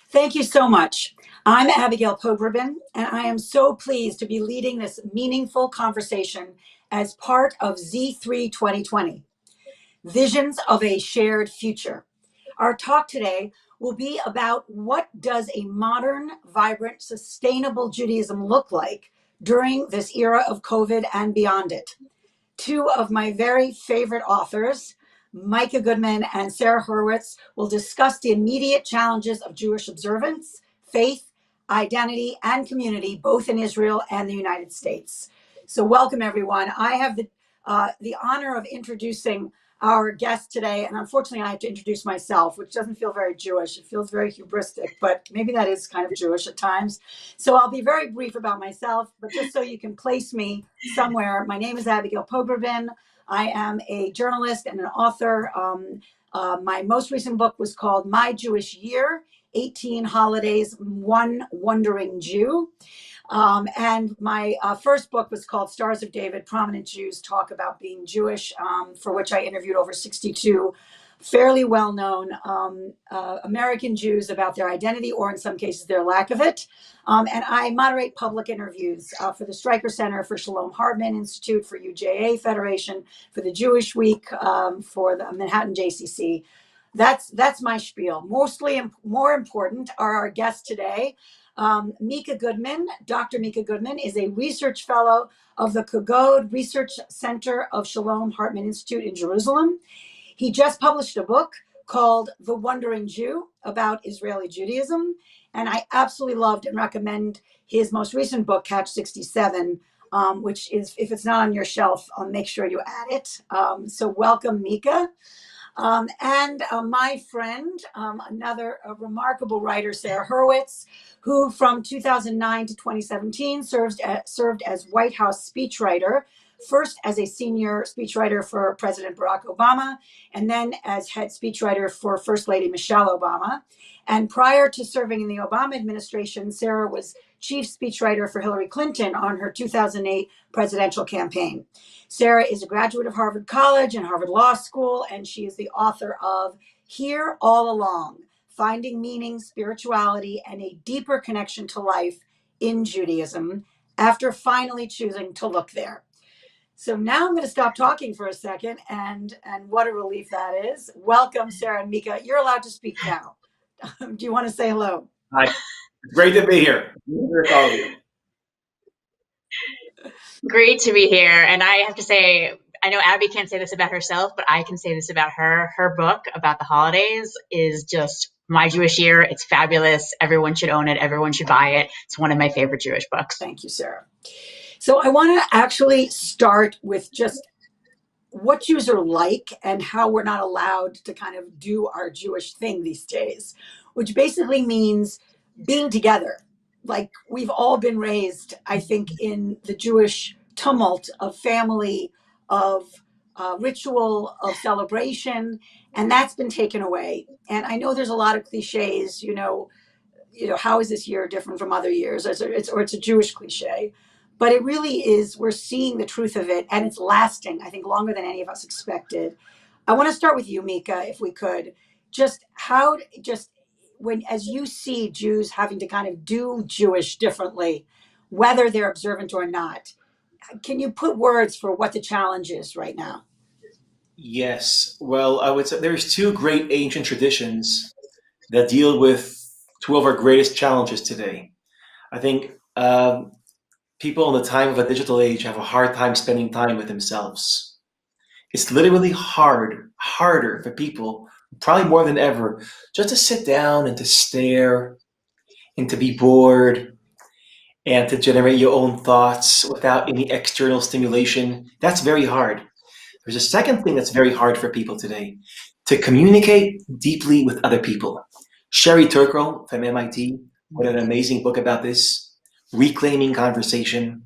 Thank you so much. I'm Abigail Pogrebin, and I am so pleased to be leading this meaningful conversation as part of Z3 2020, Visions of a Shared Future. Our talk today will be about what does a modern, vibrant, sustainable Judaism look like during this era of COVID and beyond it. Two of my very favorite authors, Micah Goodman and Sarah Hurwitz, will discuss the immediate challenges of Jewish observance, faith, identity, and community, both in Israel and the United States. So welcome, everyone. I have the honor of introducing our guest today, and unfortunately I have to introduce myself, which doesn't feel very Jewish. It feels very hubristic, but maybe that is kind of Jewish at times. So I'll be very brief about myself, but just so you can place me somewhere, my name is Abigail Pogrebin. I am a journalist and an author. My most recent book was called My Jewish Year, 18 Holidays, One Wandering Jew. And my first book was called Stars of David, Prominent Jews Talk About Being Jewish, for which I interviewed over 62 fairly well-known American Jews about their identity, or in some cases, their lack of it. And I moderate public interviews for the Stryker Center, for Shalom Hartman Institute, for UJA Federation, for the Jewish Week, for the Manhattan JCC. That's my spiel. Mostly more important are our guests today. Micah Goodman, Dr. Micah Goodman is a research fellow of the Kagod Research Center of Shalom Hartman Institute in Jerusalem. He just published a book called The Wandering Jew about Israeli Judaism. And I absolutely loved and recommend his most recent book, Catch 67, which is, if it's not on your shelf, I'll make sure you add it. So welcome, Micah. And my friend, another remarkable writer, Sarah Hurwitz, who from 2009 to 2017 served as White House speechwriter, first as a senior speechwriter for President Barack Obama, and then as head speechwriter for First Lady Michelle Obama. And prior to serving in the Obama administration, Sarah was chief speechwriter for Hillary Clinton on her 2008 presidential campaign. Sarah is a graduate of Harvard College and Harvard Law School, and she is the author of Here All Along, Finding Meaning, Spirituality, and a Deeper Connection to Life in Judaism, after finally choosing to look there. So now I'm going to stop talking for a second, and what a relief that is. Welcome, Sarah and Micah. You're allowed to speak now. Do you want to say hello? Hi. It's great to be here. All of you. Great to be here. And I have to say, I know Abby can't say this about herself, but I can say this about her. Her book about the holidays is just My Jewish Year. It's fabulous. Everyone should own it. Everyone should buy it. It's one of my favorite Jewish books. Thank you, Sarah. So I want to actually start with just what Jews are like and how we're not allowed to kind of do our Jewish thing these days, which basically means being together. Like we've all been raised, I think, in the Jewish tumult of family, of ritual, of celebration, and that's been taken away. And I know there's a lot of cliches, how is this year different from other years? Or it's a Jewish cliche. But it really is, we're seeing the truth of it, and it's lasting, I think, longer than any of us expected. I want to start with you, Micah, if we could. As you see Jews having to kind of do Jewish differently, whether they're observant or not, can you put words for what the challenge is right now? Yes. Well, I would say there's two great ancient traditions that deal with two of our greatest challenges today. I think people in the time of a digital age have a hard time spending time with themselves. It's literally harder for people, probably more than ever, just to sit down and to stare and to be bored and to generate your own thoughts without any external stimulation. That's very hard. There's a second thing that's very hard for people today, to communicate deeply with other people. Sherry Turkle from MIT wrote an amazing book about this. Reclaiming conversation,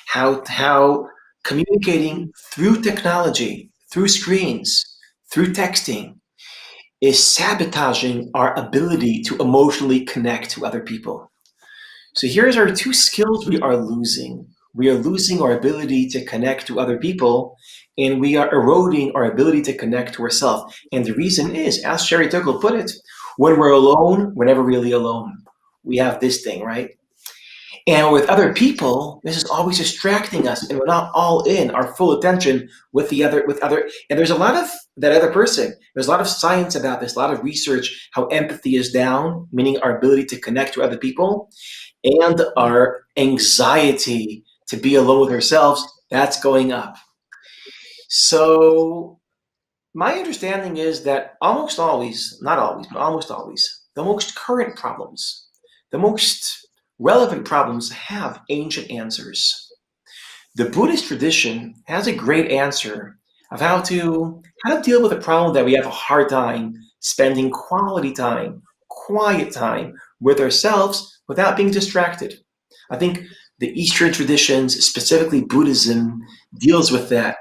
how communicating through technology, through screens, through texting is sabotaging our ability to emotionally connect to other people. So here's our two skills we are losing. We are losing our ability to connect to other people, and we are eroding our ability to connect to ourselves. And the reason is, as Sherry Turkle put it, When we're alone, we're never really alone. We have this thing, right? And with other people, this is always distracting us, and we're not all in our full attention with other. And there's a lot of that other person. There's a lot of science about this, a lot of research how empathy is down, meaning our ability to connect to other people, and our anxiety to be alone with ourselves, that's going up. So my understanding is that almost always, not always, but almost always, the most current problems, the most relevant problems have ancient answers. The Buddhist tradition has a great answer of how to deal with a problem that we have a hard time spending quality time, quiet time with ourselves without being distracted. I think the Eastern traditions, specifically Buddhism, deals with that.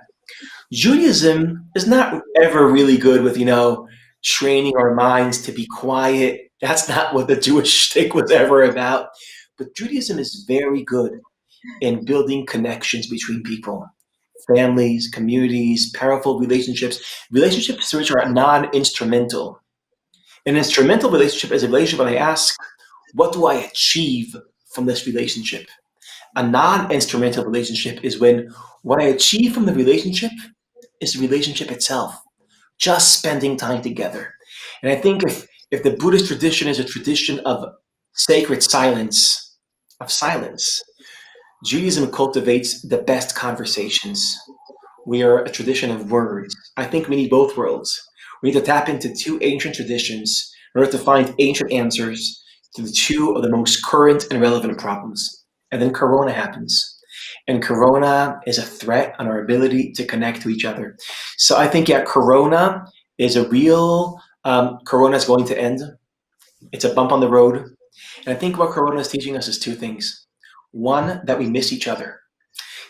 Judaism is not ever really good with, training our minds to be quiet. That's not what the Jewish shtick was ever about. But Judaism is very good in building connections between people, families, communities, powerful relationships, relationships which are non-instrumental. An instrumental relationship is a relationship when I ask, what do I achieve from this relationship? A non-instrumental relationship is when what I achieve from the relationship is the relationship itself, just spending time together. And I think if the Buddhist tradition is a tradition of sacred silence, Judaism cultivates the best conversations. We are a tradition of words. I think we need both worlds. We need to tap into two ancient traditions in order to find ancient answers to the two of the most current and relevant problems. And then Corona happens. And Corona is a threat on our ability to connect to each other. So I think, Corona is a real, Corona is going to end. It's a bump on the road. And I think what Corona is teaching us is two things. One, that we miss each other.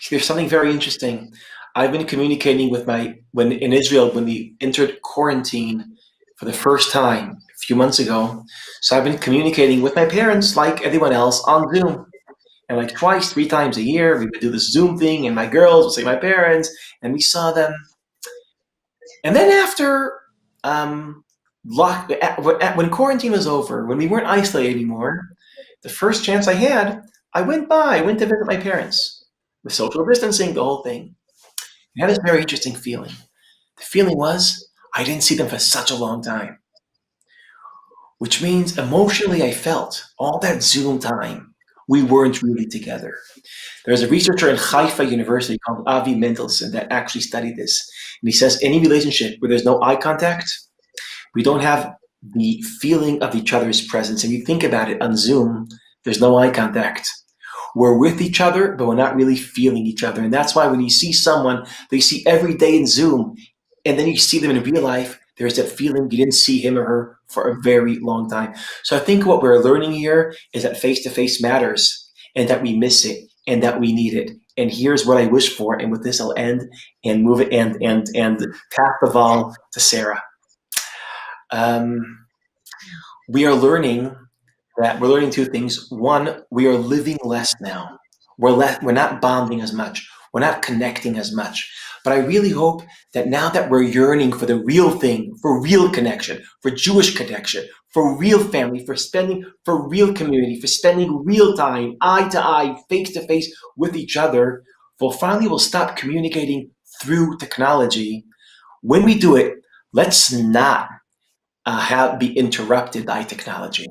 There's something very interesting. I've been communicating with when in Israel, when we entered quarantine for the first time a few months ago. So I've been communicating with my parents like everyone else on Zoom. And like twice, 3 times a year, we would do this Zoom thing, and my girls would say my parents, and we saw them. And then after when quarantine was over, when we weren't isolated anymore, the first chance I had, I went to visit my parents with social distancing, the whole thing. I had this very interesting feeling. The feeling was I didn't see them for such a long time, which means emotionally I felt all that Zoom time, we weren't really together. There's a researcher in Haifa University called Avi Mendelsohn that actually studied this. And he says any relationship where there's no eye contact, we don't have the feeling of each other's presence. And you think about it on Zoom, there's no eye contact. We're with each other, but we're not really feeling each other. And that's why when you see someone that you see every day in Zoom, and then you see them in real life, there's that feeling you didn't see him or her for a very long time. So I think what we're learning here is that face-to-face matters, and that we miss it, and that we need it. And here's what I wish for, and with this I'll end and move it and pass the ball to Sarah. We are learning two things. One, we are living less now. We're not bonding as much. We're not connecting as much. But I really hope that now that we're yearning for the real thing, for real connection, for Jewish connection, for real family, for real community, for spending real time, eye to eye, face to face with each other, we'll stop communicating through technology. When we do it, let's not be interrupted by technology.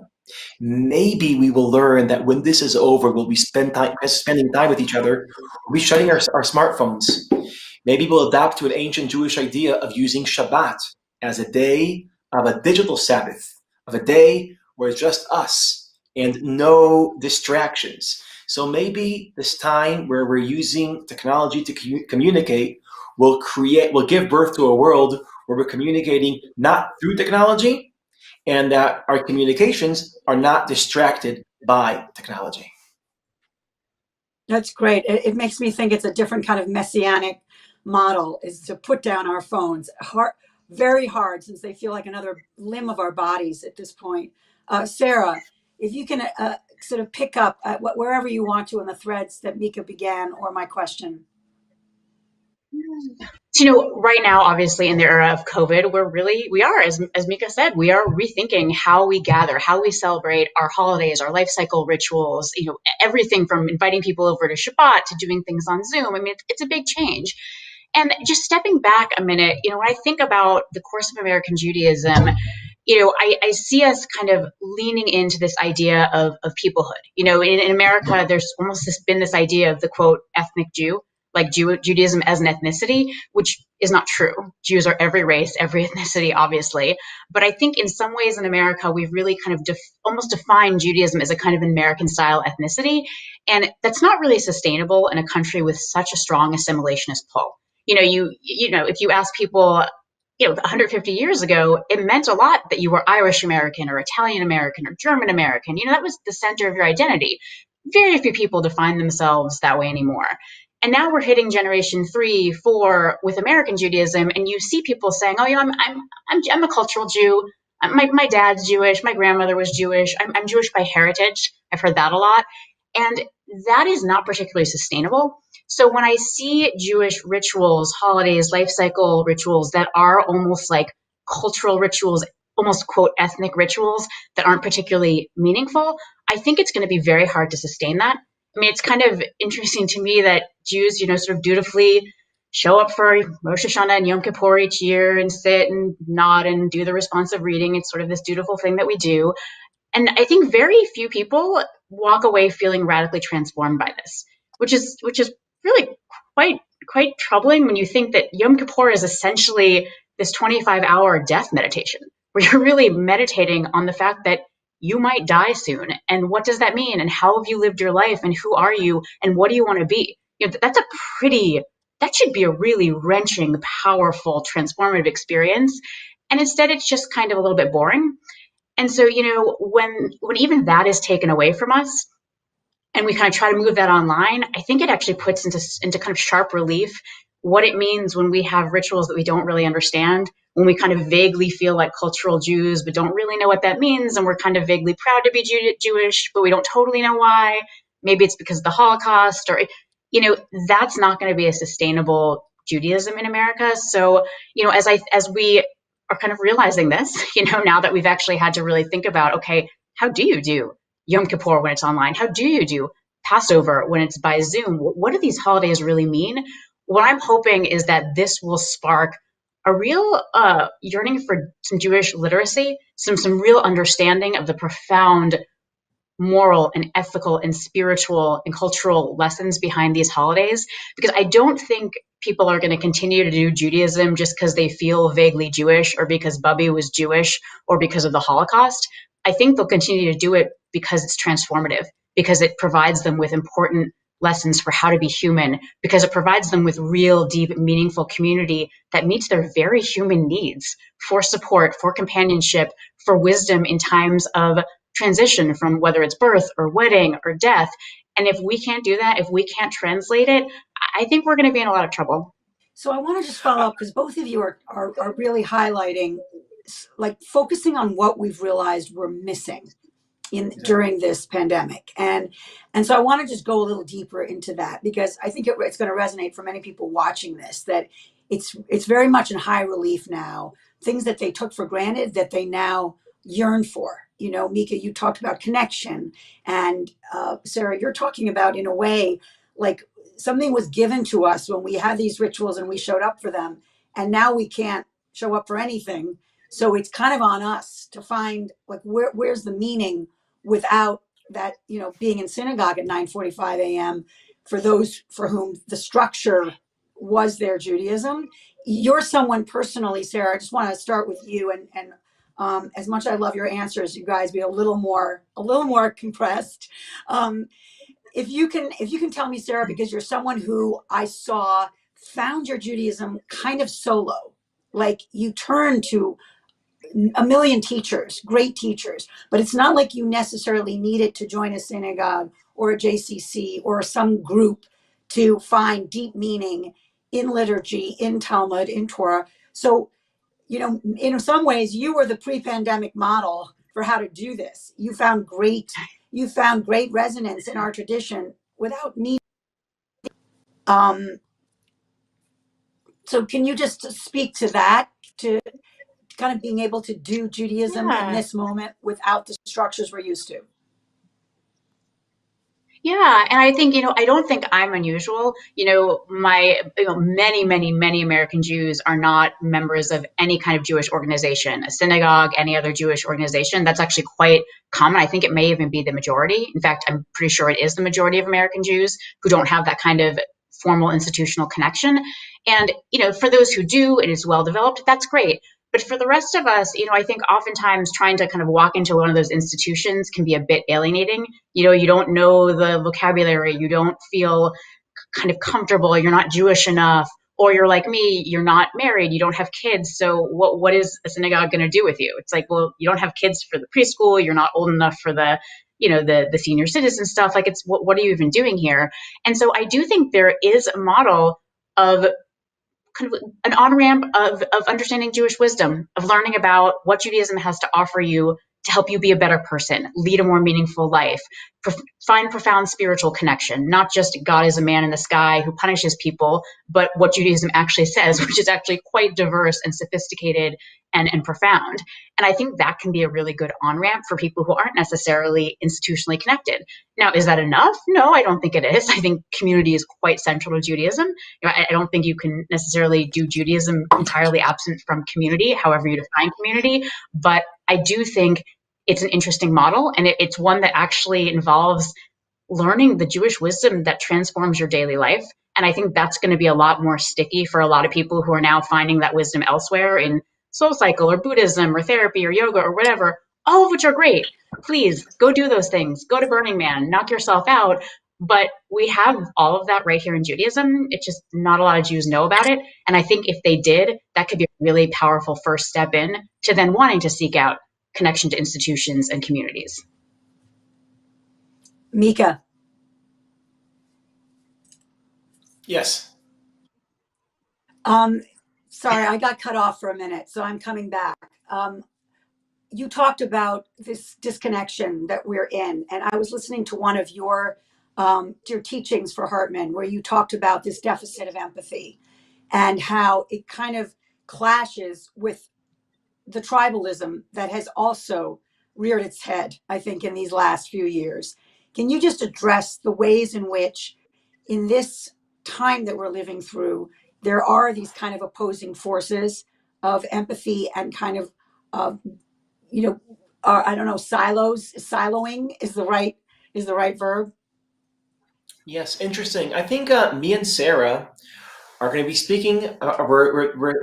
Maybe we will learn that when this is over, we'll be spending time with each other. We'll be shutting our smartphones. Maybe we'll adapt to an ancient Jewish idea of using Shabbat as a day of a digital Sabbath, of a day where it's just us and no distractions. So maybe this time where we're using technology to communicate will give birth to a world where we're communicating not through technology, and that our communications are not distracted by technology. That's great. It makes me think it's a different kind of messianic model, is to put down our phones. Very hard, since they feel like another limb of our bodies at this point. Sarah, if you can sort of pick up wherever you want to in the threads that Micah began, or my question. So, right now, obviously, in the era of COVID, we are, as Micah said, we are rethinking how we gather, how we celebrate our holidays, our life cycle rituals, everything from inviting people over to Shabbat to doing things on Zoom. I mean, it's a big change. And just stepping back a minute, when I think about the course of American Judaism, I see us kind of leaning into this idea of peoplehood. In America, there's almost been this idea of the quote ethnic Jew, like Judaism as an ethnicity, which is not true. Jews are every race, every ethnicity, obviously. But I think in some ways in America, we've really kind of almost defined Judaism as a kind of American style ethnicity. And that's not really sustainable in a country with such a strong assimilationist pull. If you ask people, 150 years ago, it meant a lot that you were Irish American or Italian American or German American. That was the center of your identity. Very few people define themselves that way anymore. And now we're hitting generation 3, 4 with American Judaism, and you see people saying, "Oh, I'm a cultural Jew. My dad's Jewish. My grandmother was Jewish. I'm Jewish by heritage." I've heard that a lot, and that is not particularly sustainable. So when I see Jewish rituals, holidays, life cycle rituals that are almost like cultural rituals, almost quote ethnic rituals that aren't particularly meaningful, I think it's going to be very hard to sustain that. I mean, it's kind of interesting to me that Jews, sort of dutifully show up for Rosh Hashanah and Yom Kippur each year and sit and nod and do the responsive reading. It's sort of this dutiful thing that we do. And I think very few people walk away feeling radically transformed by this, which is really quite troubling when you think that Yom Kippur is essentially this 25-hour death meditation, where you're really meditating on the fact that you might die soon, and what does that mean, and how have you lived your life, and who are you, and what do you want to be? That should be a really wrenching, powerful, transformative experience, and instead it's just kind of a little bit boring. And so, when even that is taken away from us, and we kind of try to move that online, I think it actually puts into kind of sharp relief what it means when we have rituals that we don't really understand, when we kind of vaguely feel like cultural Jews, but don't really know what that means. And we're kind of vaguely proud to be Jewish, but we don't totally know why. Maybe it's because of the Holocaust, or, that's not going to be a sustainable Judaism in America. So, as we are kind of realizing this, now that we've actually had to really think about, okay, how do you do Yom Kippur when it's online? How do you do Passover when it's by Zoom? What do these holidays really mean? What I'm hoping is that this will spark a real yearning for some Jewish literacy, some real understanding of the profound moral and ethical and spiritual and cultural lessons behind these holidays. Because I don't think people are going to continue to do Judaism just because they feel vaguely Jewish, or because Bubby was Jewish, or because of the Holocaust. I think they'll continue to do it because it's transformative, because it provides them with important lessons for how to be human, because it provides them with real, deep, meaningful community that meets their very human needs for support, for companionship, for wisdom in times of transition, from whether it's birth or wedding or death. And if we can't do that, if we can't translate it, I think we're going to be in a lot of trouble. So I want to just follow up, because both of you are really highlighting, like, focusing on what we've realized we're missing during this pandemic. And so I want to just go a little deeper into that, because I think it's going to resonate for many people watching this, that it's very much in high relief now, things that they took for granted that they now yearn for. Micah, you talked about connection, and Sarah, you're talking about, in a way, like something was given to us when we had these rituals and we showed up for them, and now we can't show up for anything. So it's kind of on us to find, like, where's the meaning without that, being in synagogue at 9:45 a.m. for those for whom the structure was their Judaism. You're someone personally, Sarah, I just want to start with you, and as much as I love your answers, you guys be a little more compressed. If you can tell me, Sarah, because you're someone who I saw found your Judaism kind of solo, like you turned to a million teachers, great teachers, but it's not like you necessarily needed to join a synagogue or a JCC or some group to find deep meaning in liturgy, in Talmud, in Torah. So, in some ways, you were the pre-pandemic model for how to do this. You found great resonance in our tradition without need. So can you just speak to that, to kind of being able to do Judaism in Yeah. this moment without the structures we're used to? Yeah, and I think, I don't think I'm unusual. Many American Jews are not members of any kind of Jewish organization, a synagogue, any other Jewish organization. That's actually quite common. I think it may even be the majority. In fact, I'm pretty sure it is the majority of American Jews who don't have that kind of formal institutional connection. And, for those who do, and it's well developed, that's great. But for the rest of us, I think oftentimes trying to kind of walk into one of those institutions can be a bit alienating. You don't know the vocabulary, you don't feel kind of comfortable, you're not Jewish enough, or you're like me, you're not married, you don't have kids. So what is a synagogue going to do with you? It's like, well, you don't have kids for the preschool, you're not old enough for the senior citizen stuff. Like, it's what are you even doing here? And so I do think there is a model of kind of an on-ramp of understanding Jewish wisdom, of learning about what Judaism has to offer you to help you be a better person, lead a more meaningful life, find profound spiritual connection, not just God is a man in the sky who punishes people, but what Judaism actually says, which is actually quite diverse and sophisticated and profound. And I think that can be a really good on-ramp for people who aren't necessarily institutionally connected. Now, is that enough? No, I don't think it is. I think community is quite central to Judaism. I don't think you can necessarily do Judaism entirely absent from community, however you define community. But I do think it's an interesting model, and it's one that actually involves learning the Jewish wisdom that transforms your daily life. And I think that's going to be a lot more sticky for a lot of people who are now finding that wisdom elsewhere in Soul Cycle or Buddhism or therapy or yoga or whatever, all of which are great. Please go do those things. Go to Burning Man, knock yourself out. But we have all of that right here in Judaism. It's just not a lot of Jews know about it. And I think if they did, that could be a really powerful first step in to then wanting to seek out connection to institutions and communities. Micah. Yes. Sorry, I got cut off for a minute, so I'm coming back. You talked about this disconnection that we're in, and I was listening to one of your teachings for Hartman, where you talked about this deficit of empathy and how it kind of clashes with the tribalism that has also reared its head, I think, in these last few years. Can you just address the ways in which, in this time that we're living through, there are these kind of opposing forces of empathy and kind of, I don't know, siloing is the right verb. Yes, interesting. I think me and Sarah are going to be speaking.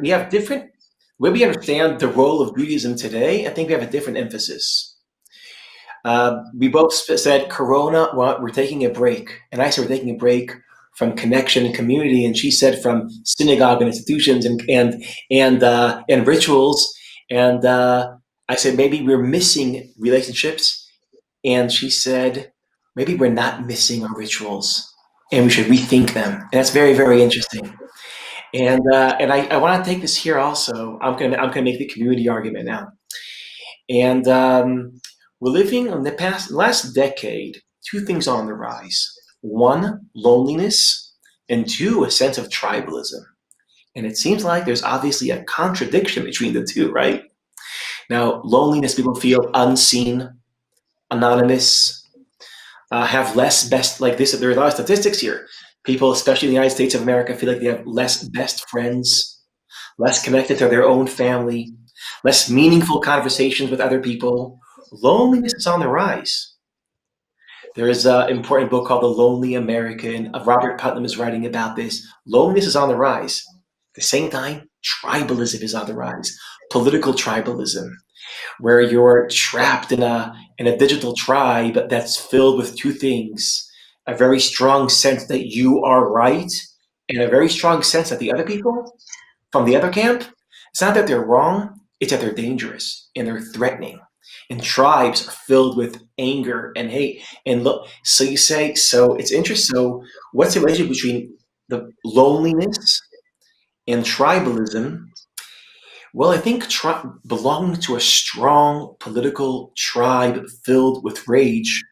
We have different, where we understand the role of Judaism today. I think we have a different emphasis. We both said Corona, well, we're taking a break. And I said we're taking a break from connection and community. And she said from synagogue and institutions and rituals. And I said maybe we're missing relationships. And she said maybe we're not missing our rituals and we should rethink them. And that's very, very interesting. And I want to take this here also. I'm gonna make the community argument now. And we're living in the last decade, two things on the rise. One, loneliness, and two, a sense of tribalism. And it seems like there's obviously a contradiction between the two, right? Now, loneliness, people feel unseen, anonymous, have less best, like this. There are a lot of statistics here. People, especially in the United States of America, feel like they have less best friends, less connected to their own family, less meaningful conversations with other people. Loneliness is on the rise. There is an important book called The Lonely American. Robert Putnam is writing about this. Loneliness is on the rise. At the same time, tribalism is on the rise. Political tribalism, where you're trapped in a digital tribe that's filled with two things: a very strong sense that you are right, and a very strong sense that the other people from the other camp, it's not that they're wrong, it's that they're dangerous and they're threatening. And tribes are filled with anger and hate. And look, so you say, so it's interesting. So what's the relationship between the loneliness and tribalism? Well, I think belonging to a strong political tribe filled with rage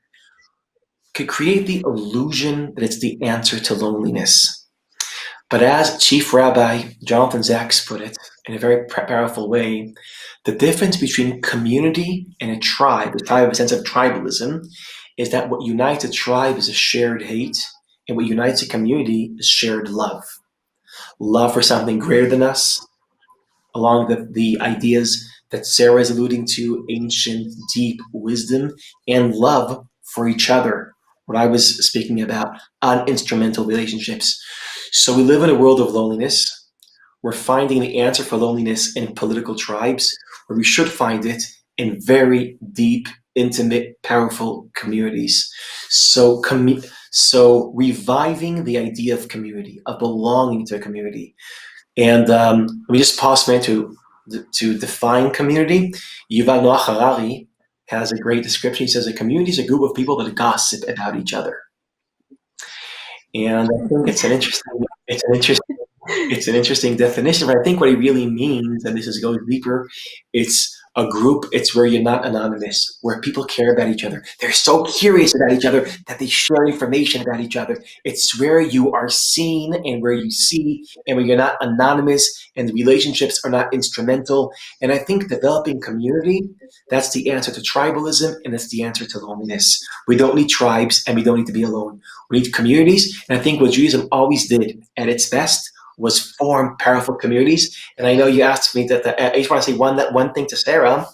could create the illusion that it's the answer to loneliness. But as Chief Rabbi Jonathan Sachs put it in a very powerful way, the difference between community and a tribe a sense of tribalism, is that what unites a tribe is a shared hate, and what unites a community is shared love. Love for something greater than us, along the ideas that Sarah is alluding to, ancient, deep wisdom, and love for each other, what I was speaking about, uninstrumental relationships. So we live in a world of loneliness. We're finding the answer for loneliness in political tribes, where we should find it in very deep, intimate, powerful communities. So reviving the idea of community, of belonging to a community. And let me just pause a minute to define community. Yuval Noah Harari has a great description. He says a community is a group of people that gossip about each other. And I think it's an interesting definition, but I think what he really means, and this goes deeper, it's a group, it's where you're not anonymous, where people care about each other. They're so curious about each other that they share information about each other. It's where you are seen and where you see, and where you're not anonymous and the relationships are not instrumental. And I think developing community, that's the answer to tribalism, and it's the answer to loneliness. We don't need tribes, and we don't need to be alone. We need communities, and I think what Judaism always did at its best was form powerful communities. And I know you asked me that. I just want to say one thing to Sarah.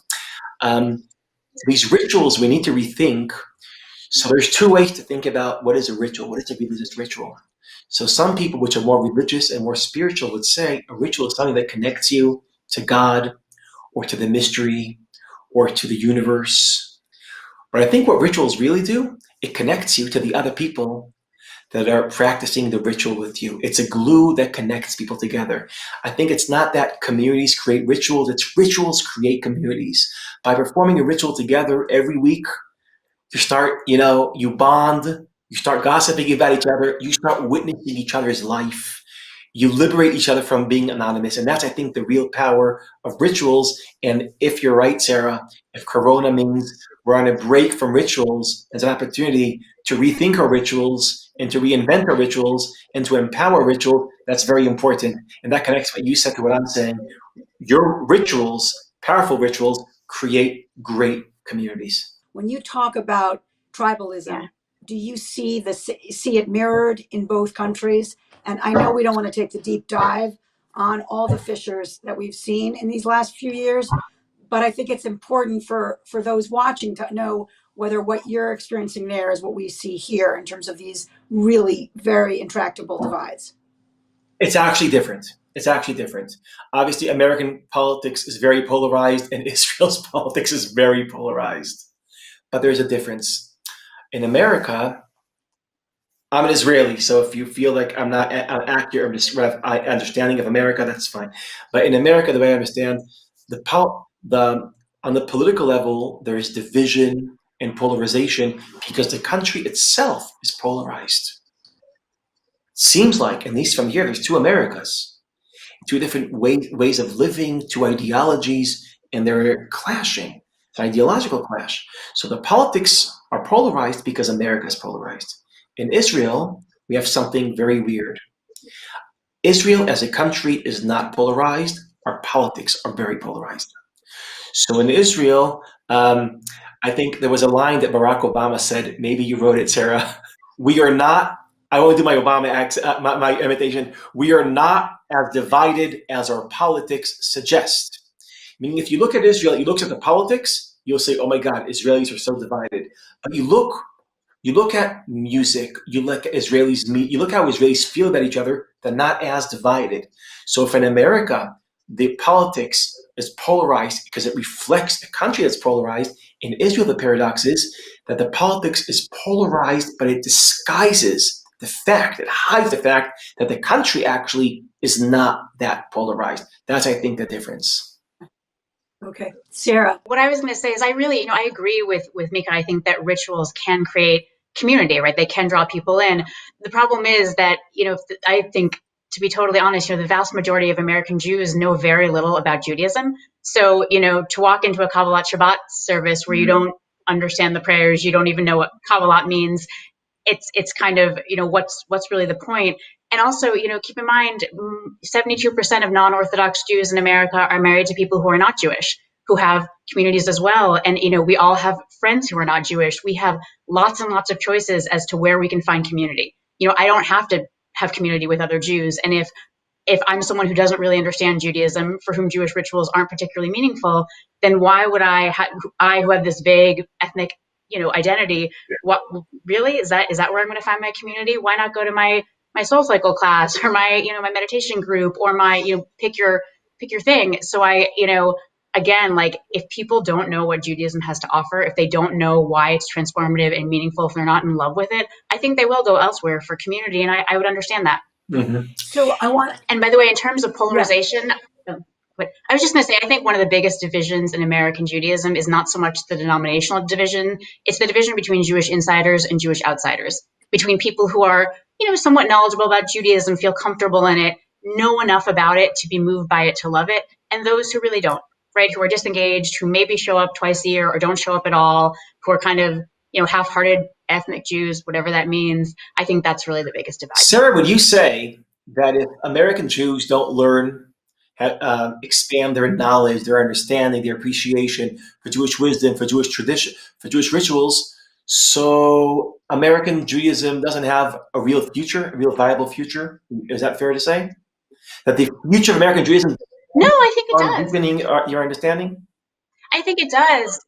These rituals we need to rethink. So there's two ways to think about what is a ritual, what is a religious ritual. So some people, which are more religious and more spiritual, would say a ritual is something that connects you to God or to the mystery or to the universe. But I think what rituals really do, it connects you to the other people that are practicing the ritual with you. It's a glue that connects people together. I think it's not that communities create rituals, it's rituals create communities. By performing a ritual together every week, you bond, you start gossiping about each other, you start witnessing each other's life. You liberate each other from being anonymous. And that's, I think, the real power of rituals. And if you're right, Sarah, if Corona means we're on a break from rituals, it's an opportunity to rethink our rituals and to reinvent our rituals and to empower rituals. That's very important. And that connects what you said to what I'm saying. Your rituals, powerful rituals, create great communities. When you talk about tribalism, do you see it mirrored in both countries? And I know we don't want to take the deep dive on all the fissures that we've seen in these last few years, but I think it's important for those watching to know whether what you're experiencing there is what we see here in terms of these really very intractable divides. It's actually different. Obviously, American politics is very polarized and Israel's politics is very polarized. But there's a difference. In America, I'm an Israeli, so if you feel like I'm not accurate or understanding of America, that's fine. But in America, the way I understand, on the political level, there is division and polarization because the country itself is polarized. Seems like, at least from here, there's two Americas, two different ways of living, two ideologies, and they're clashing. It's an ideological clash. So the politics are polarized because America is polarized. In Israel, we have something very weird. Israel as a country is not polarized. Our politics are very polarized. So in Israel, I think there was a line that Barack Obama said, maybe you wrote it, Sarah. We are not, I won't do my Obama accent, my imitation. We are not as divided as our politics suggest. Meaning if you look at Israel, you look at the politics, you'll say, oh my God, Israelis are so divided. But you look at music, you look at Israelis meet, you look how Israelis feel about each other, they're not as divided. So if in America, the politics is polarized because it reflects a country that's polarized, in Israel the paradox is that the politics is polarized, but it disguises the fact, it hides the fact that the country actually is not that polarized. That's, I think, the difference. Okay. Sarah. What I was going to say is I really, I agree with Micah. I think that rituals can create community, right? They can draw people in. The problem is that, I think, to be totally honest, the vast majority of American Jews know very little about Judaism. So, to walk into a Kabbalat Shabbat service where you don't understand the prayers, you don't even know what Kabbalat means, it's kind of, what's really the point? And also, keep in mind, 72% of non-Orthodox Jews in America are married to people who are not Jewish, who have communities as well. And, we all have friends who are not Jewish. We have lots and lots of choices as to where we can find community. I don't have to have community with other Jews. And if I'm someone who doesn't really understand Judaism, for whom Jewish rituals aren't particularly meaningful, then why would I who have this vague ethnic, identity, what really is that where I'm going to find my community? Why not go to my soul cycle class, or my, my meditation group, or my, pick your thing. So again, like, if people don't know what Judaism has to offer, if they don't know why it's transformative and meaningful, if they're not in love with it, I think they will go elsewhere for community. And I would understand that. Mm-hmm. So and by the way, in terms of polarization, but I was just going to say, I think one of the biggest divisions in American Judaism is not so much the denominational division. It's the division between Jewish insiders and Jewish outsiders, between people who are, somewhat knowledgeable about Judaism, feel comfortable in it, know enough about it to be moved by it, to love it, and those who really don't, right? Who are disengaged, who maybe show up twice a year or don't show up at all, who are kind of, half-hearted ethnic Jews, whatever that means. I think that's really the biggest divide. Sarah, would you say that if American Jews don't learn, expand their knowledge, their understanding, their appreciation for Jewish wisdom, for Jewish tradition, for Jewish rituals, so American Judaism doesn't have a real future, a real viable future? Is that fair to say? That the future of American Judaism No, I think it does. deepening your understanding? I think it does.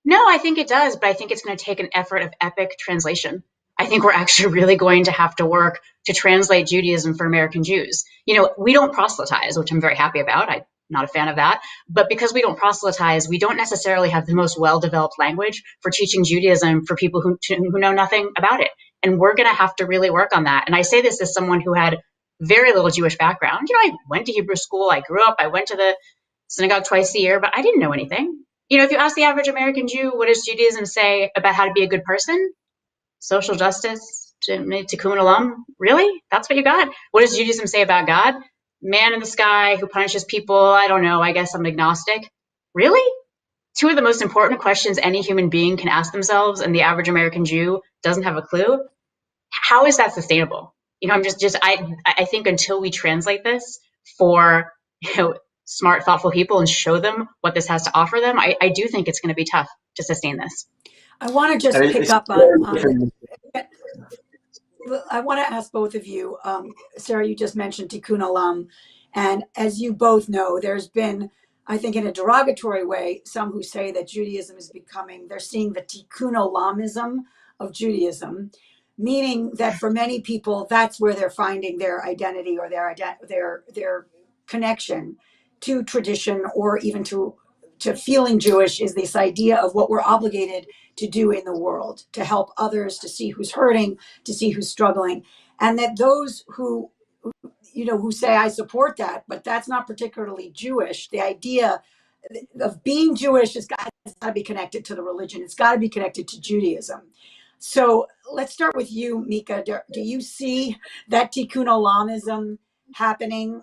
No, I think it does, but I think it's going to take an effort of epic translation. I think we're actually really going to have to work to translate Judaism for American Jews. We don't proselytize, which I'm very happy about. I'm not a fan of that. But because we don't proselytize, we don't necessarily have the most well-developed language for teaching Judaism for people who know nothing about it. And we're going to have to really work on that. And I say this as someone who had very little Jewish background. I went to Hebrew school. I grew up. I went to the synagogue twice a year, but I didn't know anything. If you ask the average American Jew, what does Judaism say about how to be a good person? Social justice, tikkun olam. Really? That's what you got? What does Judaism say about God? Man in the sky who punishes people. I don't know. I guess I'm agnostic. Really? Two of the most important questions any human being can ask themselves, and the average American Jew doesn't have a clue. How is that sustainable? I think until we translate this for, smart, thoughtful people and show them what this has to offer them, I do think it's going to be tough to sustain this. I want to just pick up on I want to ask both of you, Sarah, you just mentioned Tikkun Olam. And as you both know, there's been, I think in a derogatory way, some who say that Judaism is they're seeing the Tikkun Olamism of Judaism, meaning that for many people, that's where they're finding their identity or their connection to tradition, or even to feeling Jewish, is this idea of what we're obligated to do in the world, to help others, to see who's hurting, to see who's struggling. And that those who say, I support that, but that's not particularly Jewish. The idea of being Jewish has got to be connected to the religion. It's got to be connected to Judaism. So let's start with you, Micah. Do you see that Tikkun Olamism happening,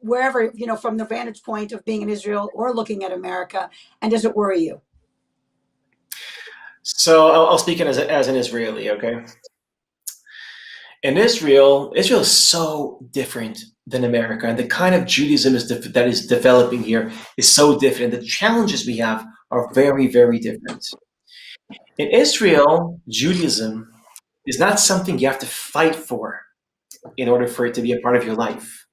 wherever, from the vantage point of being in Israel or looking at America, and does it worry you? So I'll speak as an Israeli, okay? In Israel is so different than America, and the kind of Judaism that is developing here is so different. The challenges we have are very, very different. In Israel, Judaism is not something you have to fight for in order for it to be a part of your life.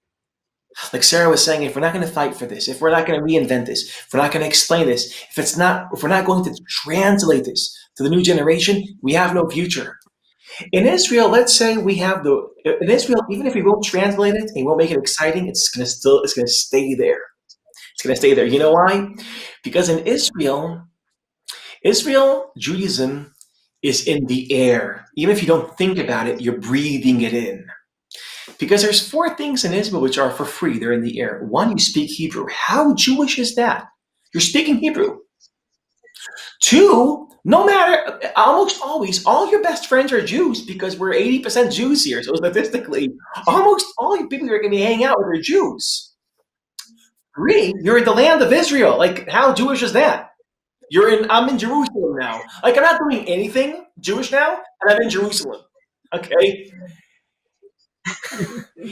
Like Sarah was saying, if we're not going to fight for this, if we're not going to reinvent this, if we're not going to explain this, if we're not going to translate this to the new generation, we have no future. In Israel, let's say in Israel, even if we won't translate it and we won't make it exciting, it's going to stay there. It's going to stay there. You know why? Because in Israel, Judaism is in the air. Even if you don't think about it, you're breathing it in. Because there's 4 things in Israel which are for free. They're in the air. 1, you speak Hebrew. How Jewish is that? You're speaking Hebrew. 2, no matter, almost always, all your best friends are Jews, because we're 80% Jews here. So statistically, almost all the people you're going to be hanging out with are Jews. 3, you're in the land of Israel. Like, how Jewish is that? I'm in Jerusalem now. Like, I'm not doing anything Jewish now, and I'm in Jerusalem. Okay?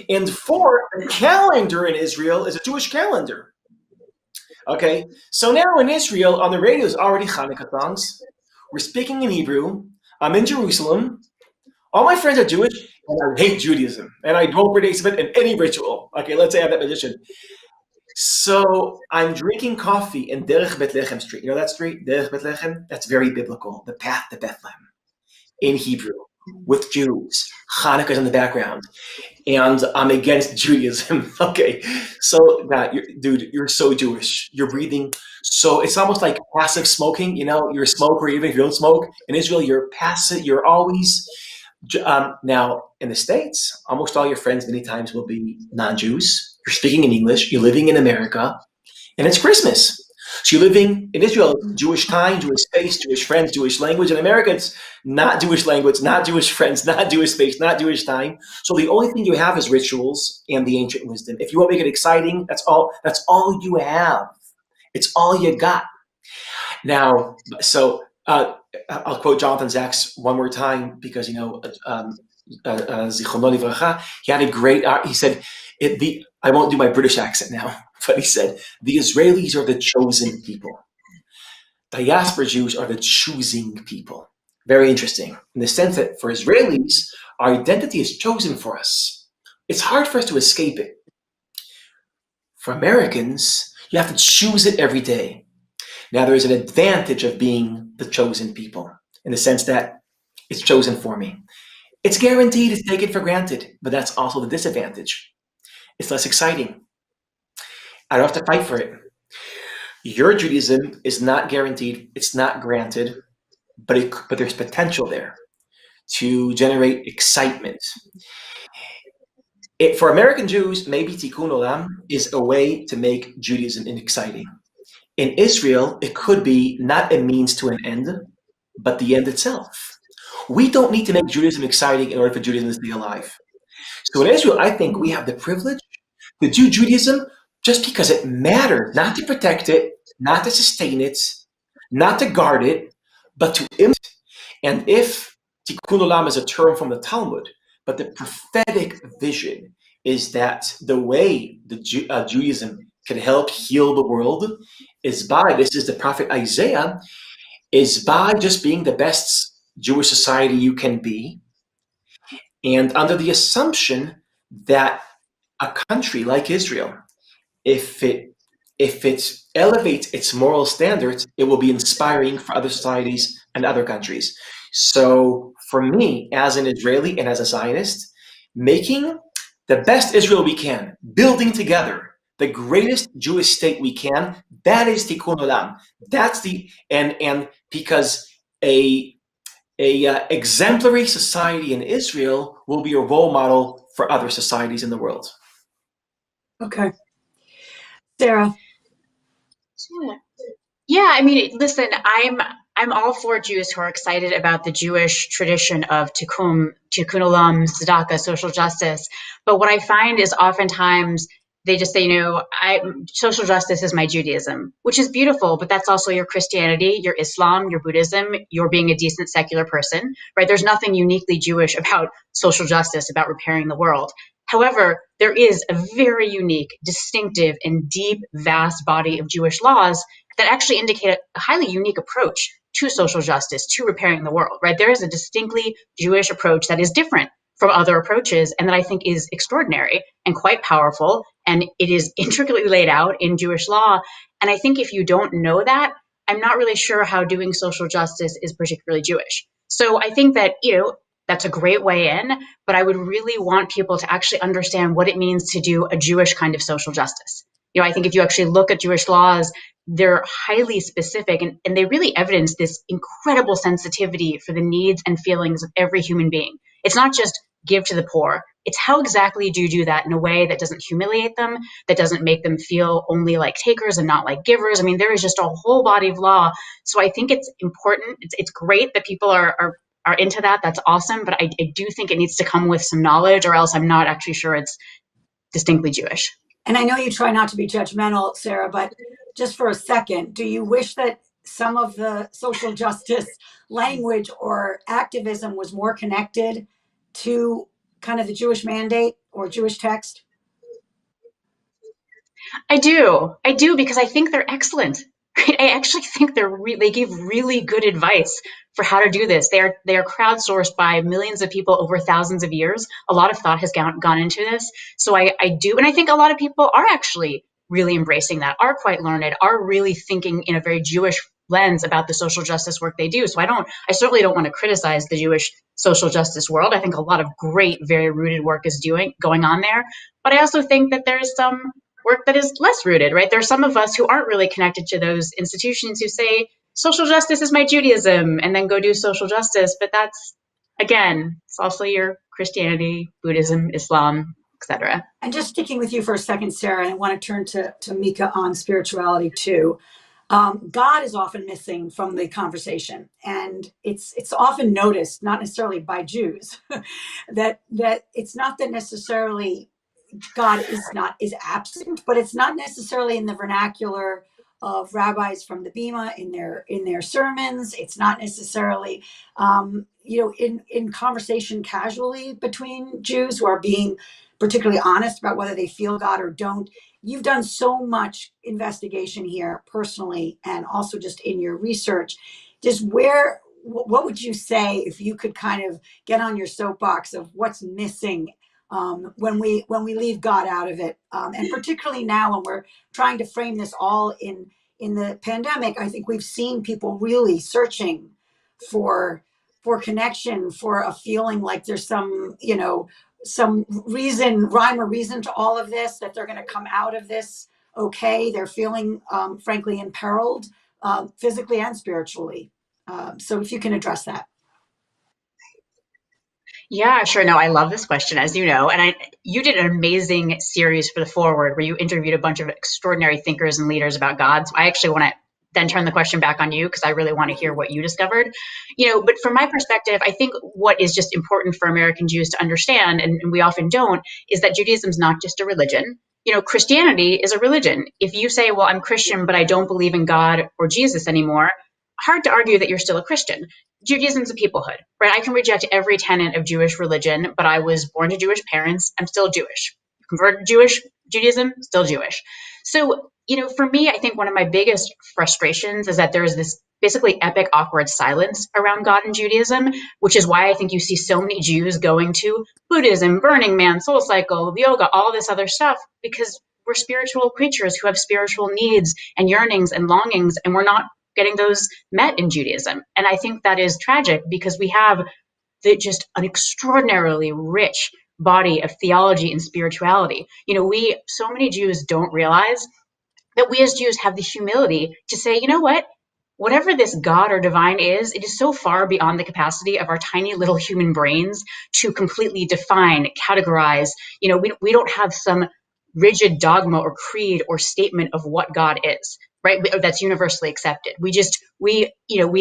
And 4, the calendar in Israel is a Jewish calendar. Okay, so now in Israel, on the radio is already Hanukkah songs. We're speaking in Hebrew. I'm in Jerusalem. All my friends are Jewish, and I hate Judaism, and I don't participate in any ritual. Okay, let's say I have that position. So I'm drinking coffee in Derech Bethlehem Street. You know that street, Derech Bethlehem? That's very biblical. The path to Bethlehem in Hebrew with Jews. Hanukkah's in the background. And I'm against Judaism. Okay, so dude, you're so Jewish. You're breathing. So it's almost like passive smoking. You know, you're a smoker even if you don't smoke. In Israel, you're passive. You're always. Now, in the States, almost all your friends many times will be non-Jews. You're speaking in English. You're living in America, and it's Christmas. So you're living in Israel, Jewish time, Jewish space, Jewish friends, Jewish language. In America, it's not Jewish language, not Jewish friends, not Jewish space, not Jewish time. So the only thing you have is rituals and the ancient wisdom. If you want to make it exciting, that's all you have. It's all you got. Now, so I'll quote Jonathan Sachs one more time because, Zichrono Livracha, he had a great, he said, I won't do my British accent now, but he said, the Israelis are the chosen people. Diaspora Jews are the choosing people. Very interesting in the sense that for Israelis, our identity is chosen for us. It's hard for us to escape it. For Americans, you have to choose it every day. Now, there is an advantage of being the chosen people in the sense that it's chosen for me. It's guaranteed, it's taken for granted, but that's also the disadvantage. It's less exciting. I don't have to fight for it. Your Judaism is not guaranteed, it's not granted, but there's potential there to generate excitement. For American Jews, maybe Tikkun Olam is a way to make Judaism exciting. In Israel, it could be not a means to an end, but the end itself. We don't need to make Judaism exciting in order for Judaism to stay alive. So in Israel, I think we have the privilege to do Judaism just because it matters, not to protect it, not to sustain it, not to guard it, but to imitate it. And if Tikkun Olam is a term from the Talmud, but the prophetic vision is that the way the Judaism can help heal the world is by, this is the prophet Isaiah, is by just being the best Jewish society you can be, and under the assumption that a country like Israel, if it elevates its moral standards, it will be inspiring for other societies and other countries. So for me, as an Israeli and as a Zionist, making the best Israel we can, building together the greatest Jewish state we can, that is Tikkun Olam. That's and because a exemplary society in Israel will be a role model for other societies in the world. Okay. Sarah. Yeah, I mean, listen, I'm all for Jews who are excited about the Jewish tradition of tikkun olam, tzedakah, social justice. But what I find is oftentimes they just say, social justice is my Judaism, which is beautiful, but that's also your Christianity, your Islam, your Buddhism, your being a decent secular person, right? There's nothing uniquely Jewish about social justice, about repairing the world. However, there is a very unique, distinctive, and deep, vast body of Jewish laws that actually indicate a highly unique approach to social justice, to repairing the world, right? There is a distinctly Jewish approach that is different from other approaches, and that I think is extraordinary and quite powerful, and it is intricately laid out in Jewish law. And I think if you don't know that, I'm not really sure how doing social justice is particularly Jewish. So I think that, that's a great way in, but I would really want people to actually understand what it means to do a Jewish kind of social justice. I think if you actually look at Jewish laws, they're highly specific and they really evidence this incredible sensitivity for the needs and feelings of every human being. It's not just give to the poor. It's how exactly do you do that in a way that doesn't humiliate them, that doesn't make them feel only like takers and not like givers. I mean, there is just a whole body of law. So I think it's important. It's great that people are into that. That's awesome. But I do think it needs to come with some knowledge, or else I'm not actually sure it's distinctly Jewish. And I know you try not to be judgmental, Sarah, but just for a second, do you wish that some of the social justice language or activism was more connected to kind of the Jewish mandate or Jewish text? I do because I think they're excellent. Right? I actually think they give really good advice for how to do this. They are crowdsourced by millions of people over thousands of years. A lot of thought has gone into this. So I do, and I think a lot of people are actually really embracing that, are quite learned, are really thinking in a very Jewish lens about the social justice work they do. So I certainly don't want to criticize the Jewish social justice world. I think a lot of great, very rooted work is going on there. But I also think that there's some work that is less rooted, right? There are some of us who aren't really connected to those institutions who say social justice is my Judaism and then go do social justice. But that's, again, it's also your Christianity, Buddhism, Islam, etc. And just sticking with you for a second, Sarah, and I want to turn to Micah on spirituality too. God is often missing from the conversation, and it's often noticed, not necessarily by Jews, that it's not that necessarily God is absent, but it's not necessarily in the vernacular of rabbis from the Bima in their sermons. It's not necessarily in conversation casually between Jews who are being particularly honest about whether they feel God or don't. You've done so much investigation here personally, and also just in your research. Just what would you say if you could kind of get on your soapbox of what's missing when we leave God out of it, and particularly now when we're trying to frame this all in the pandemic? I think we've seen people really searching for connection, for a feeling like there's some reason, rhyme or reason to all of this, that they're going to come out of this okay. They're feeling, frankly, imperiled, physically and spiritually. So if you can address that. Yeah, sure. No, I love this question, as you know. And you did an amazing series for the Forward where you interviewed a bunch of extraordinary thinkers and leaders about God. So I actually want to then turn the question back on you because I really want to hear what you discovered. But from my perspective, I think what is just important for American Jews to understand, and we often don't, is that Judaism is not just a religion. Christianity is a religion. If you say, well, I'm Christian, but I don't believe in God or Jesus anymore, hard to argue that you're still a Christian. Judaism is a peoplehood, right? I can reject every tenet of Jewish religion, but I was born to Jewish parents. I'm still Jewish. Converted to Judaism, still Jewish. So, for me, I think one of my biggest frustrations is that there is this basically epic, awkward silence around God and Judaism, which is why I think you see so many Jews going to Buddhism, Burning Man, Soul Cycle, yoga, all this other stuff, because we're spiritual creatures who have spiritual needs and yearnings and longings, and we're not getting those met in Judaism. And I think that is tragic because we have just an extraordinarily rich body of theology and spirituality. So many Jews don't realize that we as Jews have the humility to say, you know what? Whatever this God or divine is, it is so far beyond the capacity of our tiny little human brains to completely define, categorize. We don't have some rigid dogma or creed or statement of what God is, right? That's universally accepted. We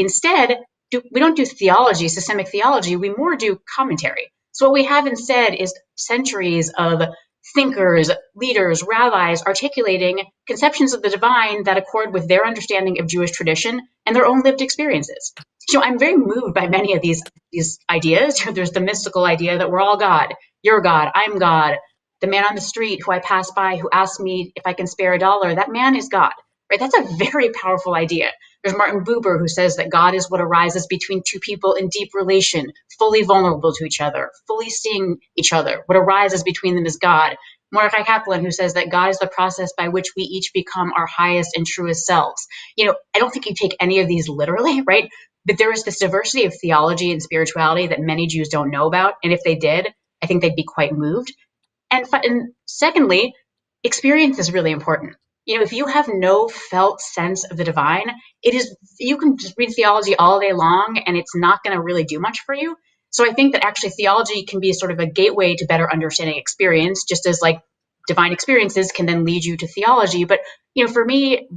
instead we don't do theology, systemic theology. We more do commentary. So what we have instead is centuries of thinkers, leaders, rabbis articulating conceptions of the divine that accord with their understanding of Jewish tradition and their own lived experiences. So I'm very moved by many of these ideas. There's the mystical idea that we're all God. You're God. I'm God. The man on the street who I pass by who asks me if I can spare $1, that man is God. Right? That's a very powerful idea. There's Martin Buber, who says that God is what arises between two people in deep relation, fully vulnerable to each other, fully seeing each other. What arises between them is God. Mordecai Kaplan, who says that God is the process by which we each become our highest and truest selves. I don't think you take any of these literally, right? But there is this diversity of theology and spirituality that many Jews don't know about. And if they did, I think they'd be quite moved. And secondly, experience is really important. If you have no felt sense of the divine, you can just read theology all day long and it's not going to really do much for you. So I think that actually theology can be sort of a gateway to better understanding experience, just as like divine experiences can then lead you to theology. But, for me,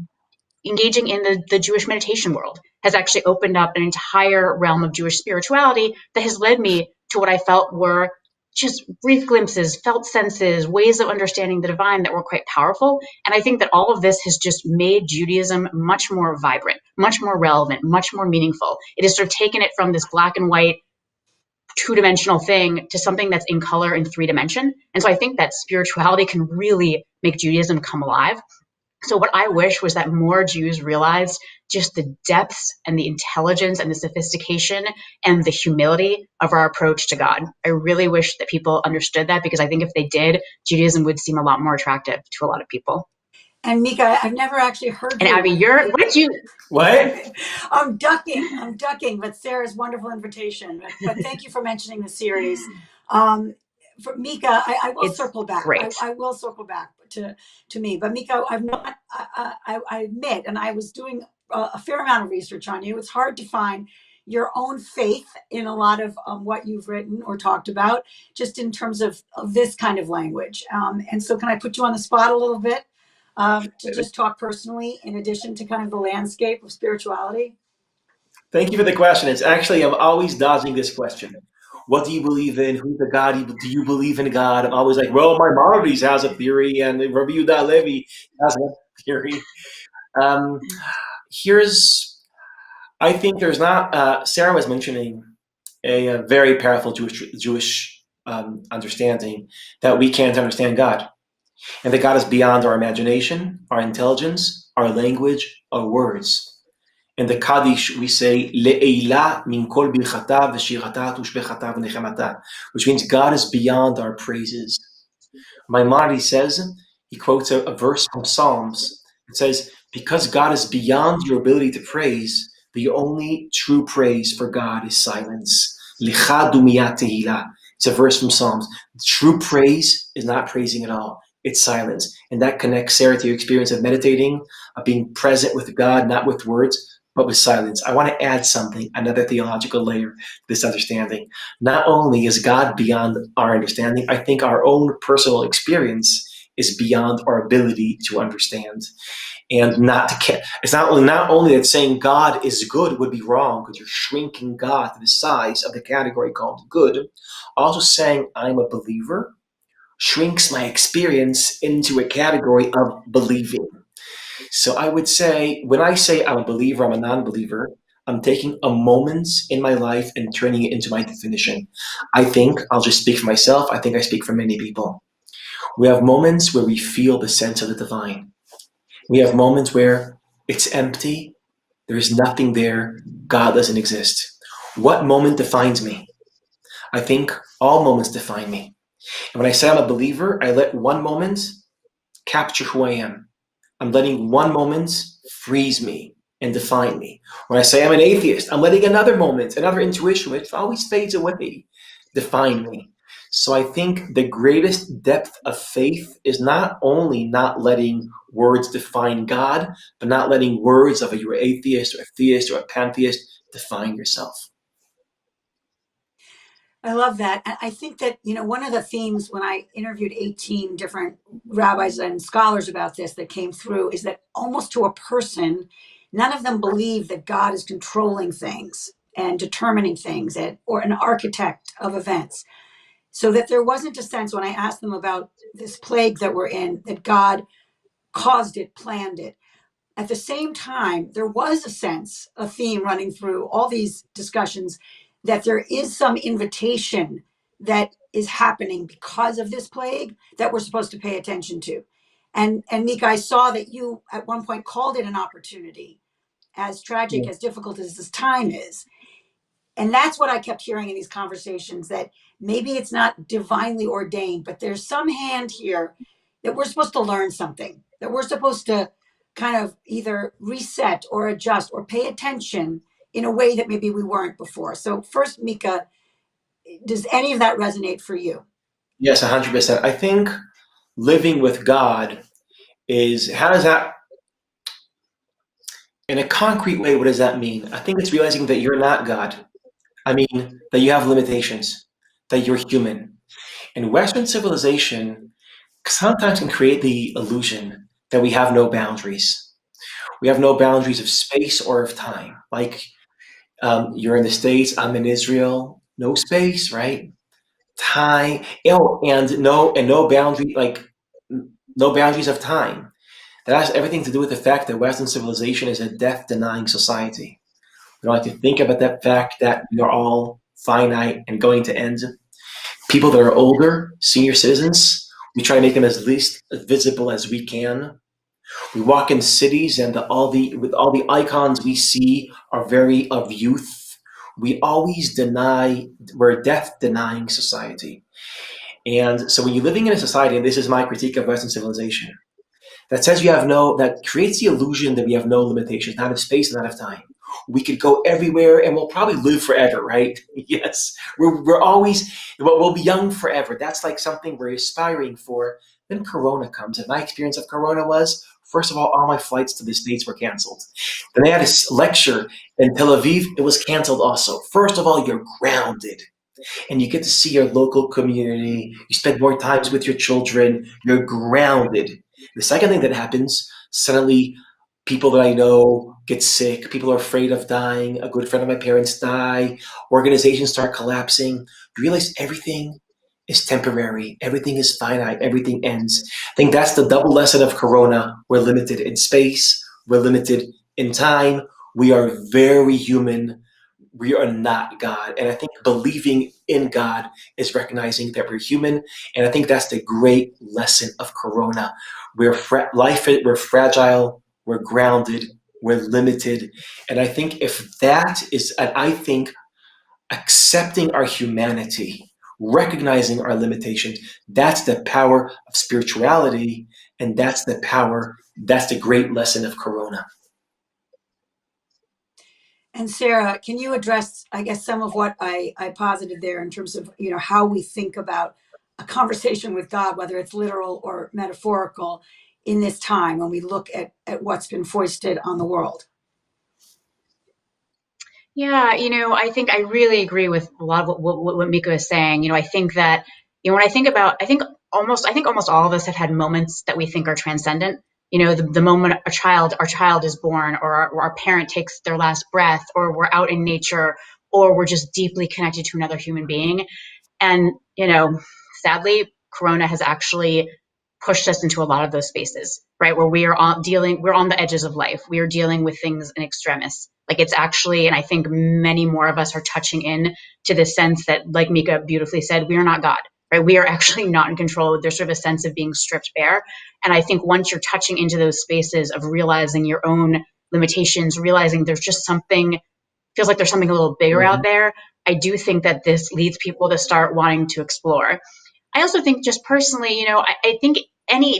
engaging in the Jewish meditation world has actually opened up an entire realm of Jewish spirituality that has led me to what I felt were just brief glimpses, felt senses, ways of understanding the divine that were quite powerful. And I think that all of this has just made Judaism much more vibrant, much more relevant, much more meaningful. It has sort of taken it from this black and white two-dimensional thing to something that's in color in three-dimension. And so I think that spirituality can really make Judaism come alive. So what I wish was that more Jews realized just the depths and the intelligence and the sophistication and the humility of our approach to God. I really wish that people understood that, because I think if they did, Judaism would seem a lot more attractive to a lot of people. And Micah, I've never actually heard And you. Abby, what did you? What? I'm ducking, but Sarah's wonderful invitation. But thank you for mentioning the series. For Micah, I will It's circle back. great. I will circle back to me. But Micah, I've not. I admit, and I was doing a fair amount of research on you. It's hard to find your own faith in a lot of what you've written or talked about, just in terms of this kind of language. And so, can I put you on the spot a little bit? To just talk personally, in addition to kind of the landscape of spirituality? Thank you for the question. It's actually, I'm always dodging this question. What do you believe in? Who's the God? Do you believe in God? I'm always like, well, Maimonides has a theory, and Rabbi Yehuda Levi has a theory. I think there's not, Sarah was mentioning a very powerful Jewish understanding that we can't understand God. And that God is beyond our imagination, our intelligence, our language, our words. In the Kaddish, we say, Le'eila min kol birchata v'shirata ushbechata v'nechemata, which means God is beyond our praises. Maimonides says, he quotes a verse from Psalms. It says, because God is beyond your ability to praise, the only true praise for God is silence. Licha dumiyat tehila. It's a verse from Psalms. True praise is not praising at all. It's silence. And that connects, Sarah, to your experience of meditating, of being present with God, not with words, but with silence. I want to add something, another theological layer to this understanding. Not only is God beyond our understanding, I think our own personal experience is beyond our ability to understand. And it's not only that saying God is good would be wrong, because you're shrinking God to the size of the category called good. Also saying I'm a believer shrinks my experience into a category of believing. So I would say, when I say I'm a believer, I'm a non-believer, I'm taking a moment in my life and turning it into my definition. I think, I'll just speak for myself, I think I speak for many people. We have moments where we feel the sense of the divine. We have moments where it's empty, there's nothing there, God doesn't exist. What moment defines me? I think all moments define me. And when I say I'm a believer, I let one moment capture who I am. I'm letting one moment freeze me and define me. When I say I'm an atheist, I'm letting another moment, another intuition, which always fades away, define me. So I think the greatest depth of faith is not only not letting words define God, but not letting words of you're an atheist or a theist or a pantheist define yourself. I love that. And I think that, one of the themes when I interviewed 18 different rabbis and scholars about this that came through is that almost to a person, none of them believe that God is controlling things and determining things, or an architect of events. So that there wasn't a sense, when I asked them about this plague that we're in, that God caused it, planned it. At the same time, there was a sense, a theme running through all these discussions, that there is some invitation that is happening because of this plague that we're supposed to pay attention to. And Micah, I saw that you at one point called it an opportunity, as tragic, as difficult as this time is. And that's what I kept hearing in these conversations, that maybe it's not divinely ordained, but there's some hand here that we're supposed to learn something, that we're supposed to kind of either reset or adjust or pay attention in a way that maybe we weren't before. So first, Micah, does any of that resonate for you? Yes, 100%. I think living with God how does that, in a concrete way, what does that mean? I think it's realizing that you're not God. I mean, that you have limitations, that you're human. And Western civilization sometimes can create the illusion that we have no boundaries. We have no boundaries of space or of time. Like, you're in the States, I'm in Israel, no space, right? Time, and no boundary, like no boundaries of time. That has everything to do with the fact that Western civilization is a death-denying society. We don't like to think about that fact that we are all finite, and going to end. People that are older, senior citizens, we try to make them as least visible as we can. We walk in cities, and all the icons we see are very of youth. We always we're a death-denying society. And so when you're living in a society, and this is my critique of Western civilization, that says that creates the illusion that we have no limitations, not of space, not of time. We could go everywhere and we'll probably live forever, right? Yes. We're always, we'll be young forever. That's like something we're aspiring for. Then Corona comes. And my experience of Corona was, first of all my flights to the States were canceled. Then they had a lecture in Tel Aviv. It was canceled also. First of all, you're grounded. And you get to see your local community. You spend more times with your children. You're grounded. The second thing that happens, suddenly people that I know get sick. People are afraid of dying. A good friend of my parents die. Organizations start collapsing. You realize everything is temporary. Everything is finite. Everything ends. I think that's the double lesson of Corona. We're limited in space. We're limited in time. We are very human. We are not God. And I think believing in God is recognizing that we're human. And I think that's the great lesson of Corona. We're fragile, we're grounded, we're limited. And I think accepting our humanity, recognizing our limitations, that's the power of spirituality. And that's the great lesson of Corona. And Sarah, can you address, I guess, some of what I posited there in terms of, how we think about a conversation with God, whether it's literal or metaphorical, in this time when we look at what's been foisted on the world? Yeah, I think I really agree with a lot of what Mika is saying. I think that, when I think almost all of us have had moments that we think are transcendent. The moment our child is born, or our parent takes their last breath, or we're out in nature, or we're just deeply connected to another human being. And, sadly, Corona has actually pushed us into a lot of those spaces, right? Where we're on the edges of life. We are dealing with things in extremis. Like it's actually, and I think many more of us are touching in to the sense that, like Mika beautifully said, we are not God, right? We are actually not in control. There's sort of a sense of being stripped bare. And I think once you're touching into those spaces of realizing your own limitations, realizing feels like there's something a little bigger out there, I do think that this leads people to start wanting to explore. I also think, just personally, I think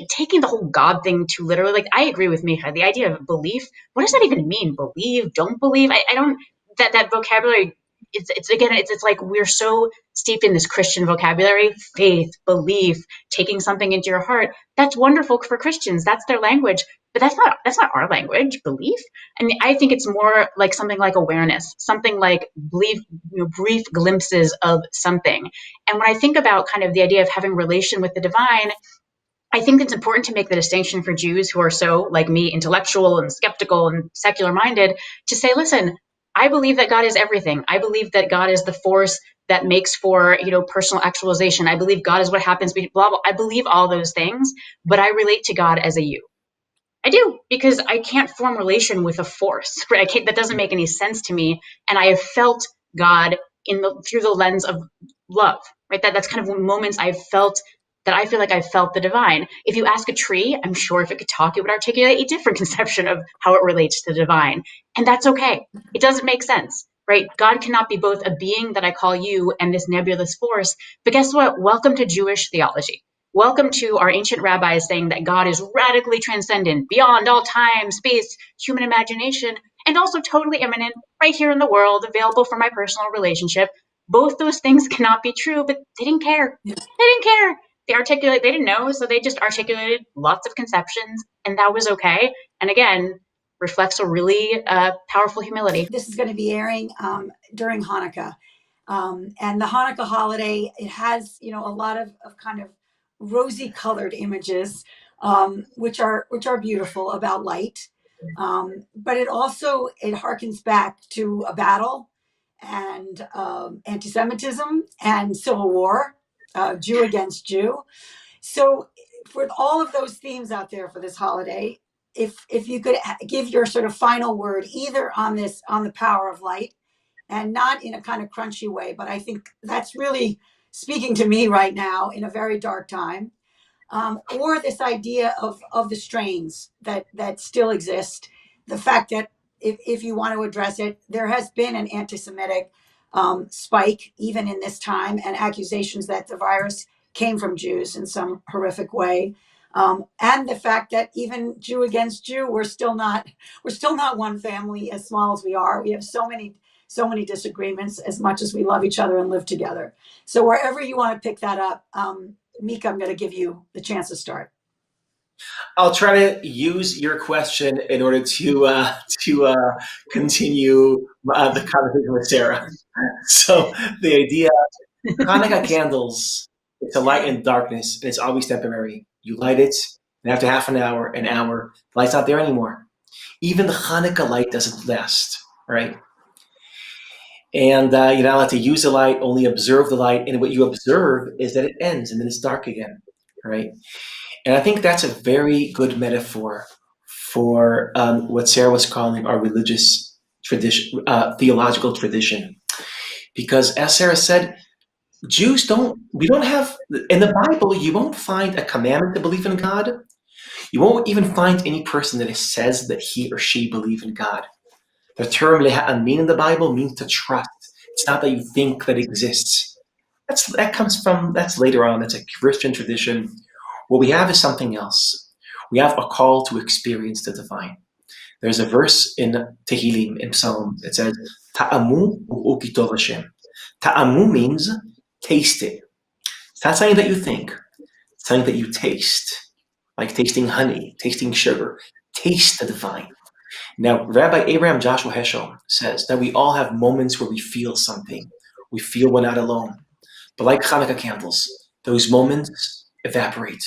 taking the whole God thing too literally, like I agree with Micha, the idea of belief, what does that even mean? Believe, don't believe? I don't, that vocabulary, it's like we're so steeped in this Christian vocabulary, faith, belief, taking something into your heart. That's wonderful for Christians. That's their language. But that's not our language, belief. I mean, I think it's more like something like awareness, something like belief, brief glimpses of something. And when I think about kind of the idea of having relation with the divine, I think it's important to make the distinction for Jews who are so, like me, intellectual and skeptical and secular minded, to say, listen, I believe that God is everything. I believe that God is the force that makes for, personal actualization. I believe God is what happens, blah, blah. I believe all those things, but I relate to God as a you. I do, because I can't form relation with a force, right? That doesn't make any sense to me. And I have felt God through the lens of love, right? That's kind of moments I've felt that I feel like I've felt the divine. If you ask a tree, I'm sure if it could talk, it would articulate a different conception of how it relates to the divine. And that's okay. It doesn't make sense, right? God cannot be both a being that I call you and this nebulous force. But guess what? Welcome to Jewish theology. Welcome to our ancient rabbis saying that God is radically transcendent, beyond all time, space, human imagination, and also totally immanent, right here in the world, available for my personal relationship. Both those things cannot be true, but they didn't care. Yeah. They didn't care. They didn't know, so they just articulated lots of conceptions, and that was okay. And again, reflects a really powerful humility. This is going to be airing during Hanukkah. And the Hanukkah holiday, it has, a lot of kind of rosy colored images, which are beautiful, about light. But it harkens back to a battle and anti-Semitism and civil war, Jew against Jew. So with all of those themes out there for this holiday, if you could give your sort of final word either on the power of light and not in a kind of crunchy way, but I think that's really speaking to me right now in a very dark time. Or this idea of the strains that still exist. The fact that if you want to address it, there has been an anti-Semitic spike even in this time, and accusations that the virus came from Jews in some horrific way. And the fact that even Jew against Jew, we're still not one family as small as we are. We have so many disagreements as much as we love each other and live together. So wherever you want to pick that up, Micah, I'm going to give you the chance to start. I'll try to use your question in order to continue the conversation with Sarah. So the idea, Hanukkah candles, it's a light in darkness, and it's always temporary. You light it, and after half an hour, the light's not there anymore. Even the Hanukkah light doesn't last, right? And you're not allowed to use the light, only observe the light, and what you observe is that it ends, and then it's dark again, right? And I think that's a very good metaphor for what Sarah was calling our religious tradition, theological tradition. Because as Sarah said, we don't have, in the Bible, you won't find a commandment to believe in God. You won't even find any person that says that he or she believe in God. The term le'ha'amin in the Bible means to trust. It's not that you think that exists. That's later on. That's a Christian tradition. What we have is something else. We have a call to experience the divine. There's a verse in Tehillim, in Psalm, that says, Ta'amu u'ukitov Hashem. Ta'amu means taste it. It's not something that you think. It's something that you taste. Like tasting honey, tasting sugar. Taste the divine. Now, Rabbi Abraham Joshua Heschel says that we all have moments where we feel something. We feel we're not alone. But like Hanukkah candles, those moments evaporate.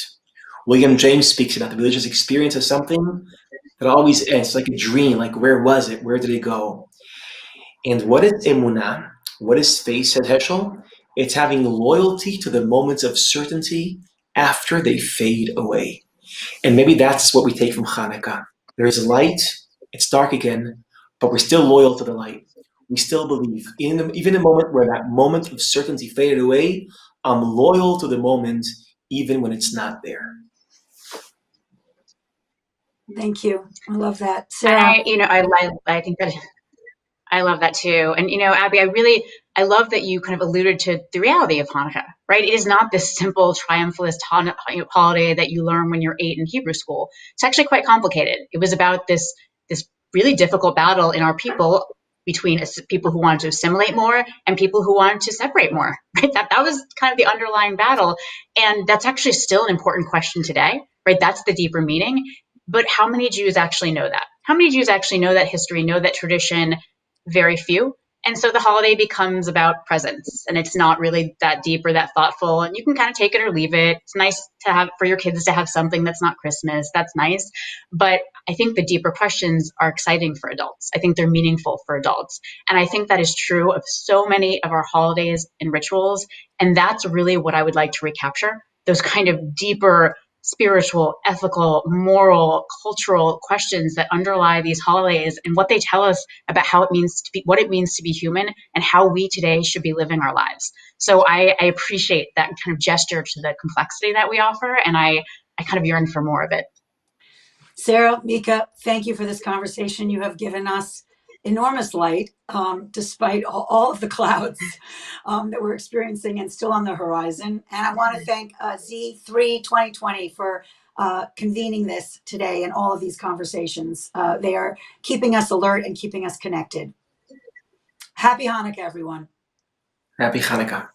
William James speaks about the religious experience as something that always ends, like a dream, like where was it? Where did it go? And what is emunah? What is faith, said Heschel? It's having loyalty to the moments of certainty after they fade away. And maybe that's what we take from Hanukkah. There's light, it's dark again, but we're still loyal to the light. We still believe. Even in the moment where that moment of certainty faded away, I'm loyal to the moment even when it's not there. Thank you. I love that. Sarah? Sarah? I think that I love that too. And, Abby, I love that you kind of alluded to the reality of Hanukkah, right? It is not this simple triumphalist holiday that you learn when you're 8 in Hebrew school. It's actually quite complicated. It was about this really difficult battle in our people between people who wanted to assimilate more and people who wanted to separate more, right? That was kind of the underlying battle. And that's actually still an important question today, right? That's the deeper meaning. But how many Jews actually know that? How many Jews actually know that history, know that tradition? Very few. And so the holiday becomes about presents, and it's not really that deep or that thoughtful. And you can kind of take it or leave it. It's nice to have for your kids to have something that's not Christmas. That's nice. But I think the deeper questions are exciting for adults. I think they're meaningful for adults. And I think that is true of so many of our holidays and rituals. And that's really what I would like to recapture, those kind of deeper spiritual, ethical, moral, cultural questions that underlie these holidays and what they tell us about what it means to be human and how we today should be living our lives. So I appreciate that kind of gesture to the complexity that we offer, and I kind of yearn for more of it. Sarah, Micah, thank you for this conversation. You have given us enormous light, despite all of the clouds that we're experiencing and still on the horizon. And I want to thank Z3 2020 for convening this today and all of these conversations. They are keeping us alert and keeping us connected. Happy Hanukkah, everyone. Happy Hanukkah.